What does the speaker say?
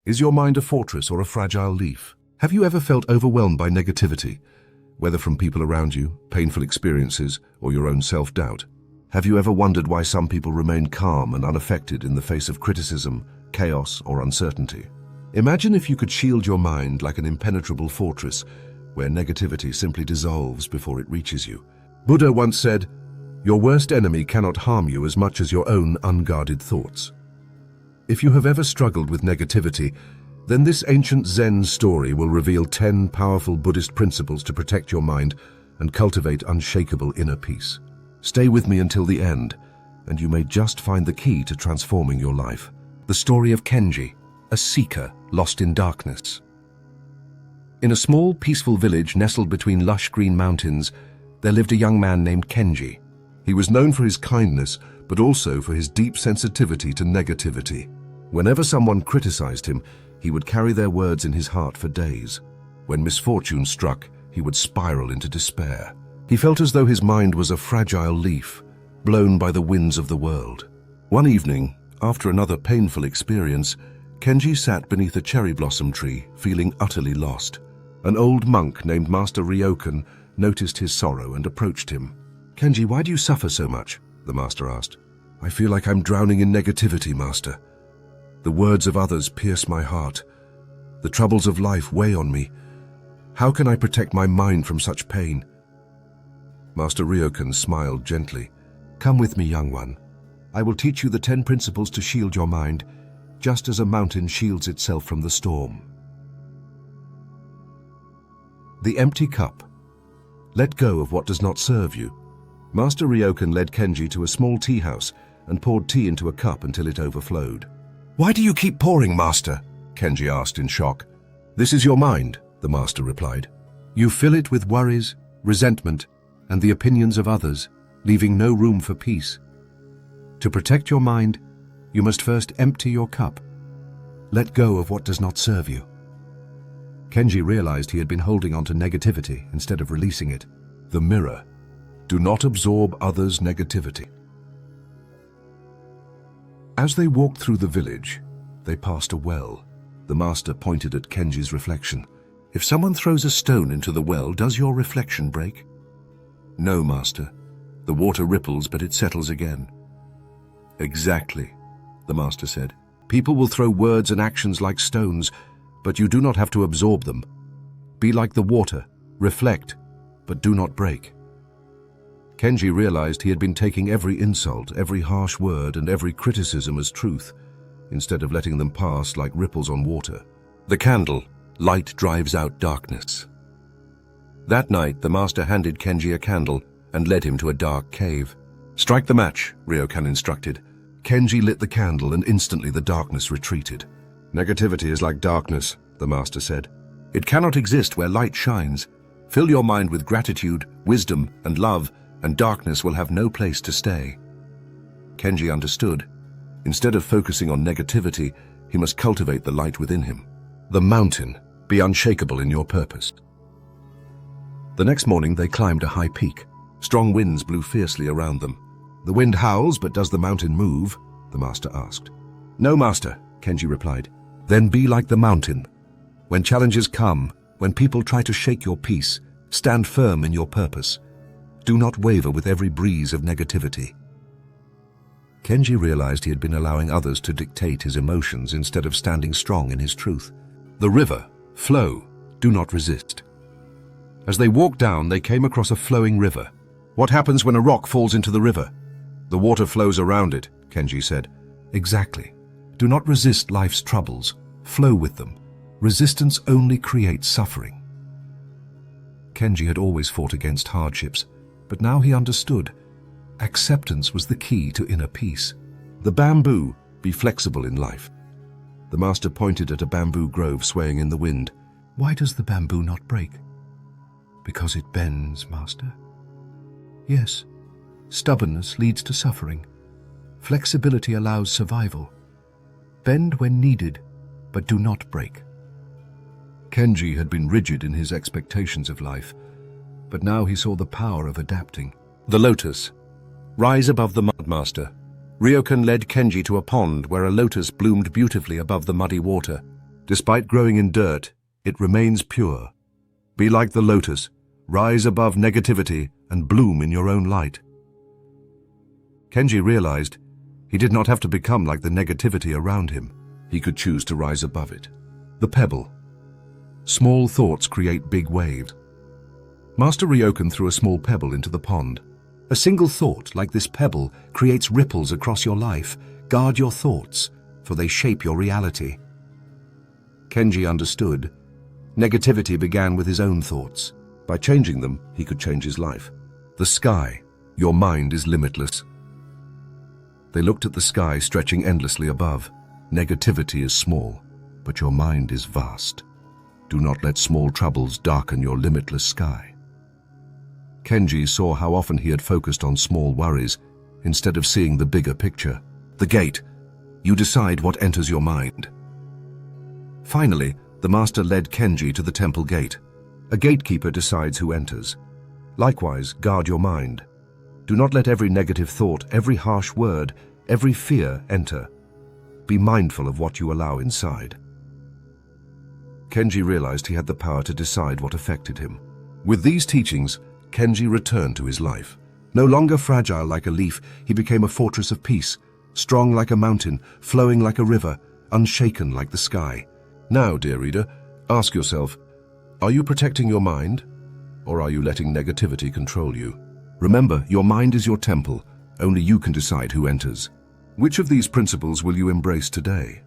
Is your mind a fortress or a fragile leaf? Have you ever felt overwhelmed by negativity, whether from people around you, painful experiences, or your own self-doubt? Have you ever wondered why some people remain calm and unaffected in the face of criticism, chaos, or uncertainty? Imagine if you could shield your mind like an impenetrable fortress where negativity simply dissolves before it reaches you. Buddha once said, "Your worst enemy cannot harm you as much as your own unguarded thoughts." If you have ever struggled with negativity, then this ancient Zen story will reveal 10 powerful Buddhist principles to protect your mind and cultivate unshakable inner peace. Stay with me until the end, and you may just find the key to transforming your life. The story of Kenji, a seeker lost in darkness. In a small, peaceful village nestled between lush green mountains, there lived a young man named Kenji. He was known for his kindness, but also for his deep sensitivity to negativity. Whenever someone criticized him, he would carry their words in his heart for days. When misfortune struck, he would spiral into despair. He felt as though his mind was a fragile leaf, blown by the winds of the world. One evening, after another painful experience, Kenji sat beneath a cherry blossom tree, feeling utterly lost. An old monk named Master Ryokan noticed his sorrow and approached him. "Kenji, why do you suffer so much?" the master asked. "I feel like I'm drowning in negativity, master. The words of others pierce my heart. The troubles of life weigh on me. How can I protect my mind from such pain?" Master Ryokan smiled gently. "Come with me, young one. I will teach you the 10 principles to shield your mind, just as a mountain shields itself from the storm." The empty cup. Let go of what does not serve you. Master Ryokan led Kenji to a small tea house and poured tea into a cup until it overflowed. "Why do you keep pouring, master?" Kenji asked in shock. "This is your mind," the master replied. "You fill it with worries, resentment, and the opinions of others, leaving no room for peace. To protect your mind, you must first empty your cup. Let go of what does not serve you." Kenji realized he had been holding on to negativity instead of releasing it. The mirror. Do not absorb others' negativity. As they walked through the village, they passed a well. The master pointed at Kenji's reflection. "If someone throws a stone into the well, does your reflection break?" "No, master. The water ripples, but it settles again." "Exactly," the master said. "People will throw words and actions like stones, but you do not have to absorb them. Be like the water, reflect, but do not break." Kenji realized he had been taking every insult, every harsh word, and every criticism as truth, instead of letting them pass like ripples on water. The candle. Light drives out darkness. That night, the master handed Kenji a candle and led him to a dark cave. "Strike the match," Ryokan instructed. Kenji lit the candle and instantly the darkness retreated. "Negativity is like darkness," the master said. "It cannot exist where light shines. Fill your mind with gratitude, wisdom, and love, and darkness will have no place to stay." Kenji understood. Instead of focusing on negativity, he must cultivate the light within him. The mountain. Be unshakable in your purpose. The next morning they climbed a high peak. Strong winds blew fiercely around them. "The wind howls, but does the mountain move?" the master asked. "No, master," Kenji replied. "Then be like the mountain. When challenges come, when people try to shake your peace, stand firm in your purpose. Do not waver with every breeze of negativity." Kenji realized he had been allowing others to dictate his emotions instead of standing strong in his truth. The river. Flow. Do not resist. As they walked down, they came across a flowing river. "What happens when a rock falls into the river?" "The water flows around it," Kenji said. "Exactly. Do not resist life's troubles. Flow with them. Resistance only creates suffering." Kenji had always fought against hardships, but now he understood. Acceptance was the key to inner peace. The bamboo. Be flexible in life. The master pointed at a bamboo grove swaying in the wind. "Why does the bamboo not break?" "Because it bends, master." "Yes, stubbornness leads to suffering. Flexibility allows survival. Bend when needed, but do not break." Kenji had been rigid in his expectations of life, but now he saw the power of adapting. The lotus. Rise above the mud, master. Ryokan led Kenji to a pond where a lotus bloomed beautifully above the muddy water. Despite growing in dirt, it remains pure. Be like the lotus, rise above negativity and bloom in your own light. Kenji realized he did not have to become like the negativity around him. He could choose to rise above it. The pebble. Small thoughts create big waves. Master Ryokan threw a small pebble into the pond. A single thought like this pebble creates ripples across your life. Guard your thoughts, for they shape your reality. Kenji understood. Negativity began with his own thoughts. By changing them, he could change his life. The sky. Your mind is limitless. They looked at the sky stretching endlessly above. Negativity is small, but your mind is vast. Do not let small troubles darken your limitless sky. Kenji saw how often he had focused on small worries instead of seeing the bigger picture. The gate. You decide what enters your mind. Finally, the master led Kenji to the temple gate. A gatekeeper decides who enters. Likewise, guard your mind. Do not let every negative thought, every harsh word, every fear enter. Be mindful of what you allow inside. Kenji realized he had the power to decide what affected him. With these teachings, Kenji returned to his life. No longer fragile like a leaf, he became a fortress of peace, strong like a mountain, flowing like a river, unshaken like the sky. Now, dear reader, ask yourself, are you protecting your mind, or are you letting negativity control you? Remember, your mind is your temple. Only you can decide who enters. Which of these principles will you embrace today?